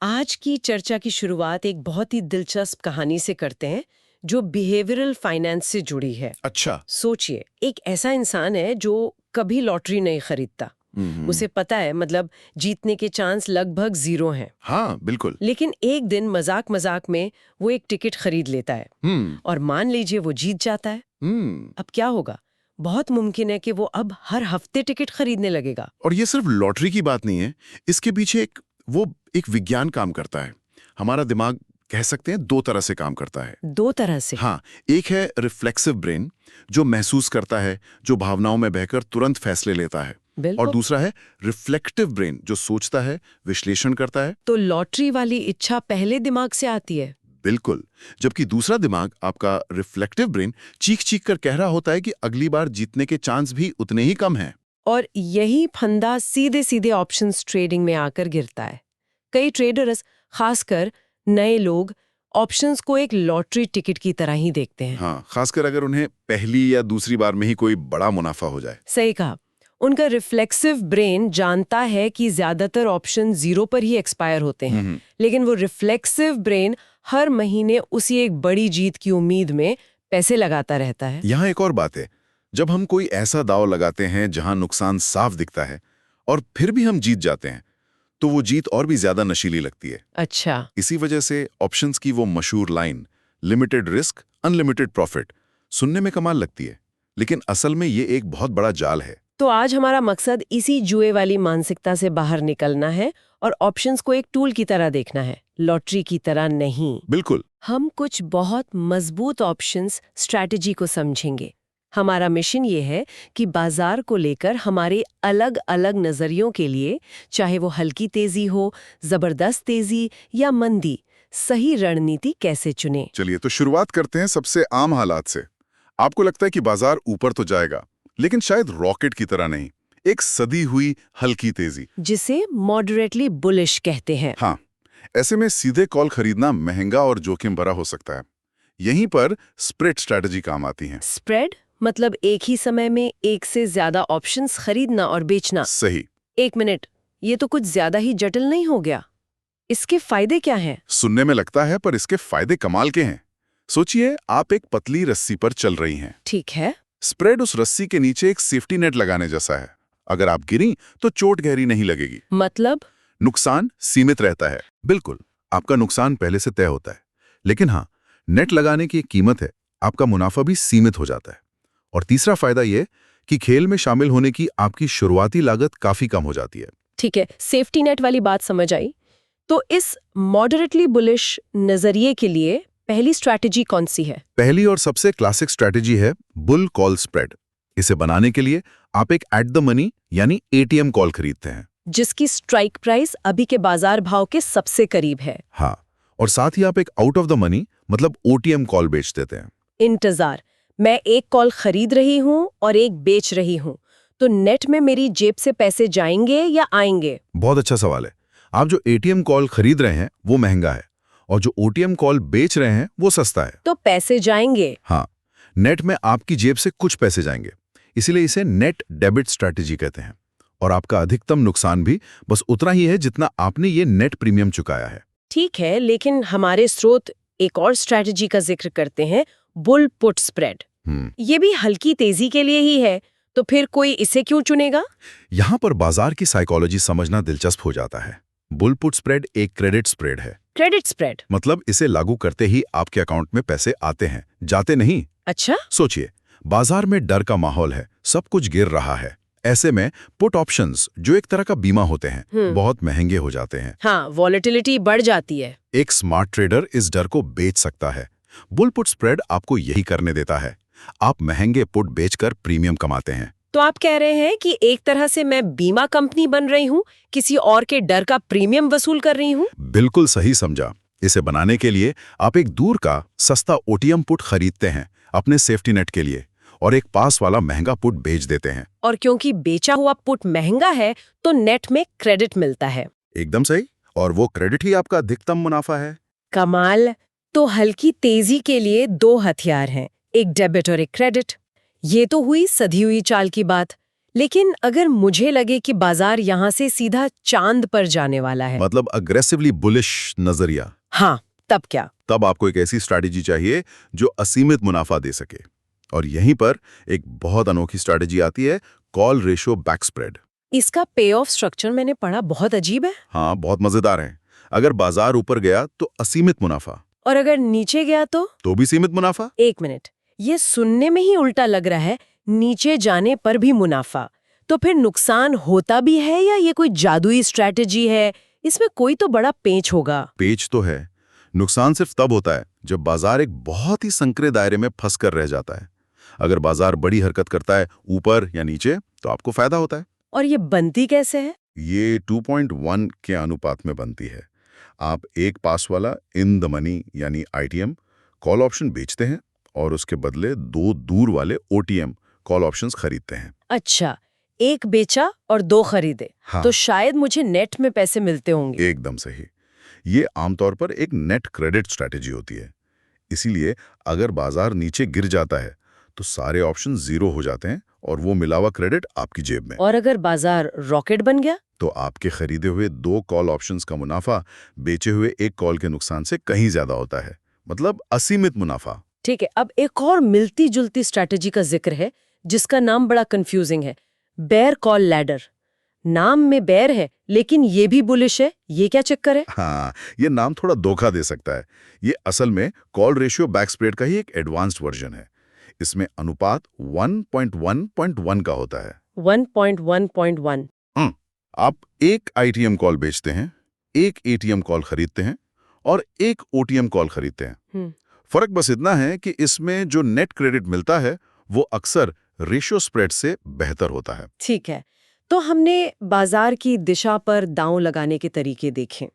आज की चर्चा की शुरुआत एक बहुत ही दिलचस्प कहानी से करते हैं जो बिहेवियरल फाइनेंस से जुड़ी है। अच्छा। सोचिए, एक ऐसा इंसान है जो कभी लॉटरी नहीं खरीदता। उसे पता है मतलब जीतने के चांस लगभग जीरो हैं। हाँ, बिल्कुल। लेकिन एक दिन मजाक मजाक में वो एक टिकट खरीद लेता है हम्म। और मान लीजिए वो जीत जाता है। हम्म। अब क्या होगा? बहुत मुमकिन है कि वो अब हर हफ्ते टिकट खरीदने लगेगा। और ये सिर्फ लॉटरी की बात नहीं है। इसके पीछे एक विज्ञान काम करता है। हमारा दिमाग कह सकते हैं दो तरह से काम करता है। दो तरह से? हाँ, एक है रिफ्लेक्सिव ब्रेन, जो महसूस करता है, जो भावनाओं में बहकर तुरंत फैसले लेता है। और बिल्कुल। दूसरा है रिफ्लेक्टिव ब्रेन, जो सोचता है, विश्लेषण करता है। तो लॉटरी वाली इच्छा पहले दिमाग से आती है? बिल्कुल। जबकि दूसरा दिमाग, आपका रिफ्लेक्टिव ब्रेन, चीख चीख कर कह रहा होता है कि अगली बार जीतने के चांस भी उतने ही कम हैं। और यही फंदा सीधे सीधे ऑप्शंस ट्रेडिंग में आकर गिरता है। कई ट्रेडर्स, खासकर नए लोग, ऑप्शंस को एक लॉटरी टिकट की तरह ही देखते हैं। हाँ, खासकर अगर उन्हें पहली या दूसरी बार में ही कोई बड़ा मुनाफा हो जाए। सही कहा। उनका रिफ्लेक्सिव ब्रेन जानता है कि ज्यादातर ऑप्शन जीरो पर ही एक्सपायर होते हैं, लेकिन वो रिफ्लेक्सिव ब्रेन हर महीने उसी एक बड़ी जीत की उम्मीद में पैसे लगाता रहता है। यहाँ एक और बात है। जब हम कोई ऐसा दांव लगाते हैं जहां नुकसान साफ दिखता है और फिर भी हम जीत जाते हैं, तो वो जीत और भी ज्यादा नशीली लगती है। अच्छा। इसी वजह से ऑप्शंस की वो मशहूर line, limited risk unlimited profit, सुनने में कमाल लगती है, लेकिन असल में ये एक बहुत बड़ा जाल है। तो आज हमारा मकसद इसी जुए वाली मानसिकता से बाहर निकलना है और ऑप्शंस को एक टूल की तरह देखना है, लॉटरी की तरह नहीं। बिल्कुल। हम कुछ बहुत मजबूत ऑप्शंस स्ट्रैटेजी को समझेंगे। हमारा मिशन ये है कि बाजार को लेकर हमारे अलग अलग नजरियों के लिए, चाहे वो हल्की तेजी हो, जबरदस्त तेजी या मंदी, सही रणनीति कैसे चुने। चलिए तो शुरुआत करते हैं सबसे आम हालात से। आपको लगता है कि बाजार ऊपर तो जाएगा, लेकिन शायद रॉकेट की तरह नहीं, एक सदी हुई हल्की तेजी, जिसे मॉडरेटली बुलिश कहते हैं। हाँ, ऐसे में सीधे कॉल खरीदना महंगा और जोखिम भरा हो सकता है। यहीं पर स्प्रेड स्ट्रैटेजी काम आती है। स्प्रेड मतलब एक ही समय में एक से ज्यादा ऑप्शंस खरीदना और बेचना। सही। एक मिनट, ये तो कुछ ज्यादा ही जटिल नहीं हो गया? इसके फायदे क्या हैं? सुनने में लगता है, पर इसके फायदे कमाल के हैं। सोचिए, आप एक पतली रस्सी पर चल रही हैं। ठीक है। स्प्रेड उस रस्सी के नीचे एक सेफ्टी नेट लगाने जैसा है। अगर आप गिरी तो चोट गहरी नहीं लगेगी। मतलब? नुकसान सीमित रहता है। बिल्कुल, आपका नुकसान पहले से तय होता है। लेकिन हाँ, नेट लगाने की एक कीमत है, आपका मुनाफा भी सीमित हो जाता है। और तीसरा फायदा यह कि खेल में शामिल होने की आपकी शुरुआती लागत काफी कम हो जाती है। ठीक है, सेफ्टी नेट वाली बात समझ आई। तो इस मॉडरेटली बुलिश नजरिए के लिए पहली स्ट्रैटेजी कौन सी है? पहली और सबसे क्लासिक स्ट्रैटेजी है बुल कॉल स्प्रेड। इसे बनाने के लिए आप एक एट द मनी यानी एटीएम कॉल खरीदते हैं, जिसकी स्ट्राइक प्राइस अभी के बाजार भाव के सबसे करीब है। हाँ, और साथ ही आप एक आउट ऑफ द मनी मतलब ओटीएम कॉल बेच देते हैं। इंतजार, मैं एक कॉल खरीद रही हूँ और एक बेच रही हूँ, तो नेट में मेरी जेब से पैसे जाएंगे या आएंगे? बहुत अच्छा सवाल है। आप जो एटीएम कॉल खरीद रहे हैं वो महंगा है, और जो ओटीएम कॉल बेच रहे हैं वो सस्ता है। तो पैसे जाएंगे? हाँ, नेट में आपकी जेब से कुछ पैसे जाएंगे, इसीलिए इसे नेट डेबिट स्ट्रैटेजी कहते हैं। और आपका अधिकतम नुकसान भी बस उतना ही है जितना आपने ये नेट प्रीमियम चुकाया है। ठीक है, लेकिन हमारे स्रोत एक और स्ट्रैटेजी का जिक्र करते हैं, बुल पुट स्प्रेड। ये भी हल्की तेजी के लिए ही है, तो फिर कोई इसे क्यों चुनेगा? यहाँ पर बाजार की साइकोलॉजी समझना दिलचस्प हो जाता है। बुल पुट स्प्रेड एक क्रेडिट स्प्रेड है। क्रेडिट स्प्रेड मतलब इसे लागू करते ही आपके अकाउंट में पैसे आते हैं, जाते नहीं। अच्छा। सोचिए, बाजार में डर का माहौल है, सब कुछ गिर रहा है। ऐसे में पुट ऑप्शंस, जो एक तरह का बीमा होते हैं, बहुत महंगे हो जाते हैं। हाँ, वॉलेटिलिटी बढ़ जाती है। एक स्मार्ट ट्रेडर इस डर को बेच सकता है। बुल पुट स्प्रेड आपको यही करने देता है। आप महंगे पुट बेचकर प्रीमियम कमाते हैं। तो आप कह रहे हैं कि एक तरह से मैं बीमा कंपनी बन रही हूँ, किसी और के डर का प्रीमियम वसूल कर रही हूँ। बिल्कुल सही समझा। इसे बनाने के लिए आप एक दूर का सस्ता ओटीएम पुट खरीदते हैं अपने सेफ्टी नेट के लिए, और एक पास वाला महंगा पुट बेच देते हैं। और क्योंकि बेचा हुआ पुट महंगा है, तो नेट में क्रेडिट मिलता है। एकदम सही। और वो क्रेडिट ही आपका अधिकतम मुनाफा है। कमाल। तो हल्की तेजी के लिए दो हथियार हैं, एक डेबिट और एक क्रेडिट। ये तो हुई सधी हुई चाल की बात। लेकिन अगर मुझे लगे कि बाजार यहाँ से सीधा चांद पर जाने वाला है, मतलब अग्रेसिवली बुलिश नजरिया, हाँ, तब क्या? तब आपको एक ऐसी स्ट्रैटेजी चाहिए जो असीमित मुनाफा दे सके। और यहीं पर एक बहुत अनोखी स्ट्रैटेजी आती है, कॉल रेशियो बैक स्प्रेड। इसका पे ऑफ स्ट्रक्चर मैंने पढ़ा, बहुत अजीब है। हाँ, बहुत मजेदार है। अगर बाजार ऊपर गया तो असीमित मुनाफा, और अगर नीचे गया तो भी सीमित मुनाफा। एक मिनट, ये सुनने में ही उल्टा लग रहा है। नीचे जाने पर भी मुनाफा, तो फिर नुकसान होता भी है या ये कोई जादुई स्ट्रैटेजी है? इसमें कोई तो बड़ा पेंच होगा। पेच तो है। नुकसान सिर्फ तब होता है जब बाजार एक बहुत ही संकरे दायरे में फंस कर रह जाता है। अगर बाजार बड़ी हरकत करता है ऊपर या नीचे तो आपको फायदा होता है। और ये बनती कैसे है? ये 2.1 के अनुपात में बनती है। आप एक पास वाला इन द मनी यानी आईटीएम कॉल ऑप्शन बेचते हैं और उसके बदले 2 दूर वाले ओटीएम कॉल ऑप्शंस खरीदते हैं। अच्छा, एक बेचा और 2 खरीदे। हाँ। तो शायद मुझे नेट में पैसे मिलते होंगे। एकदम सही। ये आमतौर पर एक नेट क्रेडिट स्ट्रैटेजी होती है। इसीलिए अगर बाजार नीचे गिर जाता है तो सारे ऑप्शन जीरो हो जाते हैं और वो मिला हुआ क्रेडिट आपकी जेब में। और अगर बाजार रॉकेट बन गया? तो आपके खरीदे हुए 2 कॉल ऑप्शंस का मुनाफा बेचे हुए एक कॉल के नुकसान से कहीं ज्यादा होता है। मतलब असीमित मुनाफा। ठीक है, अब एक और मिलती जुलती स्ट्रैटेजी का जिक्र है जिसका नाम बड़ा कंफ्यूजिंग है, बेयर कॉल लैडर। नाम में बेयर है लेकिन ये भी बुलिश है, ये क्या चक्कर है? हाँ, ये नाम थोड़ा धोखा दे सकता है। ये असल में कॉल रेशियो बैक स्प्रेड का ही एक एडवांस्ड वर्जन है। इसमें अनुपात 1.1.1 का होता है। 1.1.1। आप एक आईटीएम कॉल बेचते हैं, एक एटीएम कॉल खरीदते हैं और एक ओटीएम कॉल खरीदते हैं। फर्क बस इतना है कि इसमें जो नेट क्रेडिट मिलता है वो अक्सर रेशियो स्प्रेड से बेहतर होता है। ठीक है, तो हमने बाजार की दिशा पर दांव लगाने के तरीके देखे,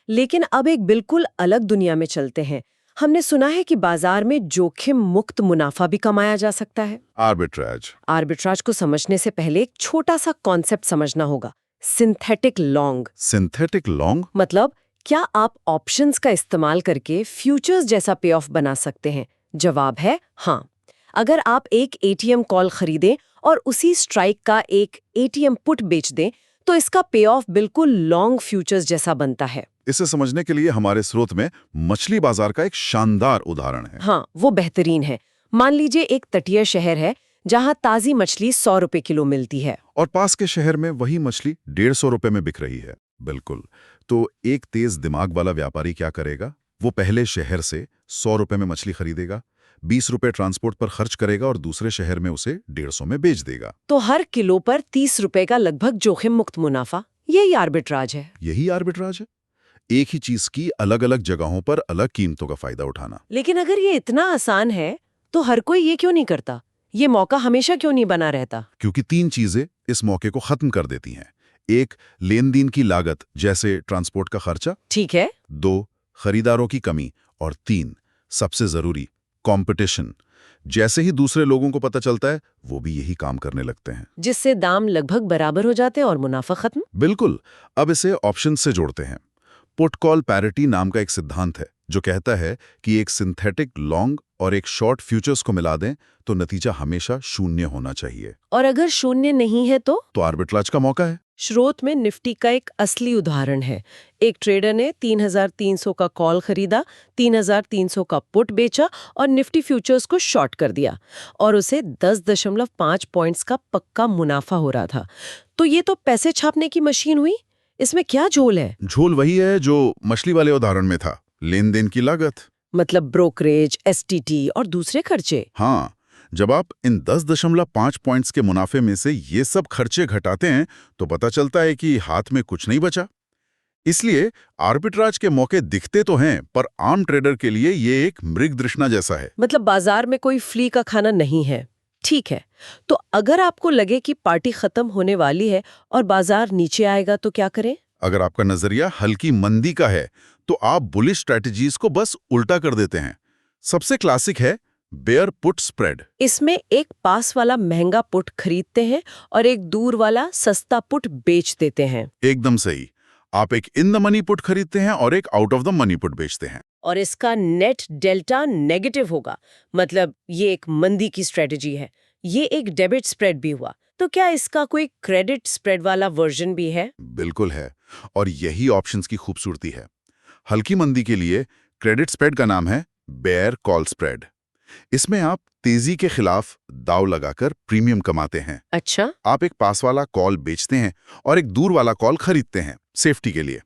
लेकिन अब एक बिल्कुल अलग दुनिया में चलते हैं। हमने सुना है कि बाजार में जोखिम मुक्त मुनाफा भी कमाया जा सकता है। आर्बिट्राज। आर्बिट्राज को समझने से पहले एक छोटा सा कॉन्सेप्ट समझना होगा, सिंथेटिक लॉन्ग। सिंथेटिक लॉन्ग मतलब क्या आप ऑप्शंस का इस्तेमाल करके फ्यूचर्स जैसा पे ऑफ बना सकते हैं? जवाब है हाँ। अगर आप एक एटीएम कॉल खरीदें और उसी स्ट्राइक का एक एटीएम पुट बेच दें तो इसका पे ऑफ बिल्कुल लॉन्ग फ्यूचर्स जैसा बनता है। इसे समझने के लिए हमारे स्रोत में मछली बाजार का एक शानदार उदाहरण है। हाँ, वो बेहतरीन है। मान लीजिए एक तटीय शहर है जहाँ ताजी मछली 100 रुपए किलो मिलती है और पास के शहर में वही मछली 150 रुपए में बिक रही है। बिल्कुल। तो एक तेज दिमाग वाला व्यापारी क्या करेगा? वो पहले शहर से 100 रुपए में मछली खरीदेगा, 20 रुपए ट्रांसपोर्ट पर खर्च करेगा और दूसरे शहर में उसे 150 में बेच देगा। तो हर किलो पर 30 रुपए का लगभग जोखिम मुक्त मुनाफा। यही आर्बिट्राज है। यही आर्बिट्राज है, एक ही चीज की अलग अलग जगहों पर अलग कीमतों का फायदा उठाना। लेकिन अगर ये इतना आसान है तो हर कोई ये क्यों नहीं करता? ये मौका हमेशा क्यों नहीं बना रहता? क्योंकि 3 चीजें इस मौके को खत्म कर देती हैं। 1, लेन देन की लागत जैसे ट्रांसपोर्ट का खर्चा। ठीक है। 2, खरीदारों की कमी। और 3, सबसे जरूरी, कंपटीशन। जैसे ही दूसरे लोगों को पता चलता है वो भी यही काम करने लगते हैं, जिससे दाम लगभग बराबर हो जाते हैं और मुनाफा खत्म। बिल्कुल। अब इसे ऑप्शन से जोड़ते हैं। पुट कॉल पैरिटी नाम का एक सिद्धांत है जो कहता है कि एक सिंथेटिक लॉन्ग और एक शॉर्ट फ्यूचर्स को मिला दें तो नतीजा हमेशा शून्य होना चाहिए। और अगर शून्य नहीं है तो आर्बिट्राज का मौका है। स्रोत में निफ्टी का एक असली उदाहरण है। एक ट्रेडर ने 3,300 का कॉल खरीदा, 3,300 का पुट बेचा और निफ्टी फ्यूचर्स को शॉर्ट कर दिया और उसे 10.5 पॉइंट्स का पक्का मुनाफा हो रहा था। तो ये तो पैसे छापने की मशीन हुई। इसमें क्या झोल है? झोल वही है जो मछली वाले उदाहरण में था, लेन देन की लागत। मतलब ब्रोकरेज, एसटीटी और दूसरे खर्चे। हाँ, जब आप इन 10.5 पॉइंट्स के मुनाफे में से ये सब खर्चे घटाते हैं तो पता चलता है कि हाथ में कुछ नहीं बचा। इसलिए आर्बिट्राज के मौके दिखते तो हैं, पर आम ट्रेडर के लिए ये एक मृगतृष्णा जैसा है। मतलब बाजार में कोई फ्री का खाना नहीं है। ठीक है, तो अगर आपको लगे कि पार्टी खत्म होने वाली है और बाजार नीचे आएगा तो क्या करें? अगर आपका नजरिया हल्की मंदी का है तो आप बुलिश स्ट्रैटेजीज को बस उल्टा कर देते हैं। सबसे क्लासिक है बेयर पुट स्प्रेड। इसमें एक पास वाला महंगा पुट खरीदते हैं और एक दूर वाला सस्ता पुट बेच देते हैं। एकदम सही। आप एक इन द मनी पुट खरीदते हैं और एक out of the money put बेचते हैं। और इसका नेट डेल्टा नेगेटिव होगा। मतलब ये एक मंदी की स्ट्रेटजी है। ये एक डेबिट स्प्रेड भी हुआ। तो क्या इसका कोई क्रेडिट स्प्रेड वाला वर्जन भी है? बिल्कुल है, और यही ऑप्शंस की खूबसूरती है। हल्की मंदी के लिए क्रेडिट स्प्रेड का नाम है बेयर कॉल स्प्रेड। इसमें आप तेजी के खिलाफ दाव लगाकर प्रीमियम कमाते हैं। अच्छा। आप एक पास वाला कॉल बेचते हैं और एक दूर वाला कॉल खरीदते हैं सेफ्टी के लिए।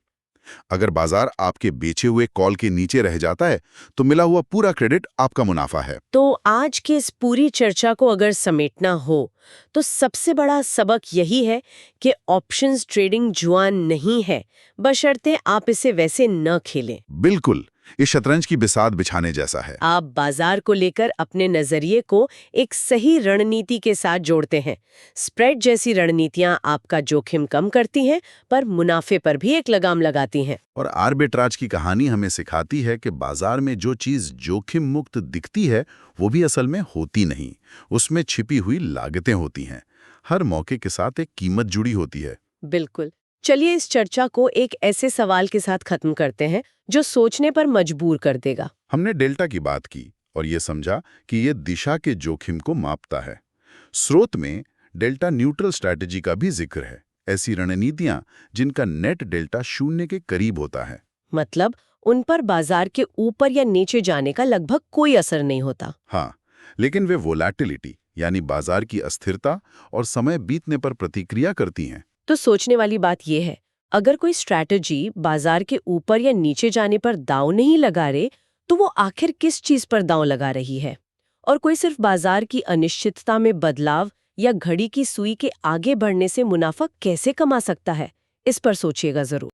अगर बाजार आपके बेचे हुए कॉल के नीचे रह जाता है तो मिला हुआ पूरा क्रेडिट आपका मुनाफा है। तो आज की इस पूरी चर्चा को अगर समेटना हो तो सबसे बड़ा सबक यही है कि ऑप्शंस ट्रेडिंग जुआ नहीं है, बशर्ते आप इसे वैसे न खेलें। बिल्कुल, इस शतरंज की बिसात बिछाने जैसा है। आप बाजार को लेकर अपने नजरिए को एक सही रणनीति के साथ जोड़ते हैं। स्प्रेड जैसी रणनीतियां आपका जोखिम कम करती हैं, पर मुनाफे पर भी एक लगाम लगाती हैं। और आर्बिट्राज की कहानी हमें सिखाती है कि बाजार में जो चीज जोखिम मुक्त दिखती है वो भी असल में होती नहीं, उसमें छिपी हुई लागतें होती हैं। हर मौके के साथ एक कीमत जुड़ी होती है। बिल्कुल। चलिए इस चर्चा को एक ऐसे सवाल के साथ खत्म करते हैं जो सोचने पर मजबूर कर देगा। हमने डेल्टा की बात की और ये समझा कि ये दिशा के जोखिम को मापता है। स्रोत में डेल्टा न्यूट्रल स्ट्रैटेजी का भी जिक्र है, ऐसी रणनीतियां जिनका नेट डेल्टा शून्य के करीब होता है। मतलब उन पर बाजार के ऊपर या नीचे जाने का लगभग कोई असर नहीं होता। हाँ, लेकिन वे वोलैटिलिटी यानी बाजार की अस्थिरता और समय बीतने पर प्रतिक्रिया करती हैं। तो सोचने वाली बात यह है, अगर कोई स्ट्रैटेजी बाजार के ऊपर या नीचे जाने पर दांव नहीं लगा रहे, तो वो आखिर किस चीज पर दांव लगा रही है? और कोई सिर्फ बाजार की अनिश्चितता में बदलाव या घड़ी की सुई के आगे बढ़ने से मुनाफा कैसे कमा सकता है? इस पर सोचिएगा जरूर।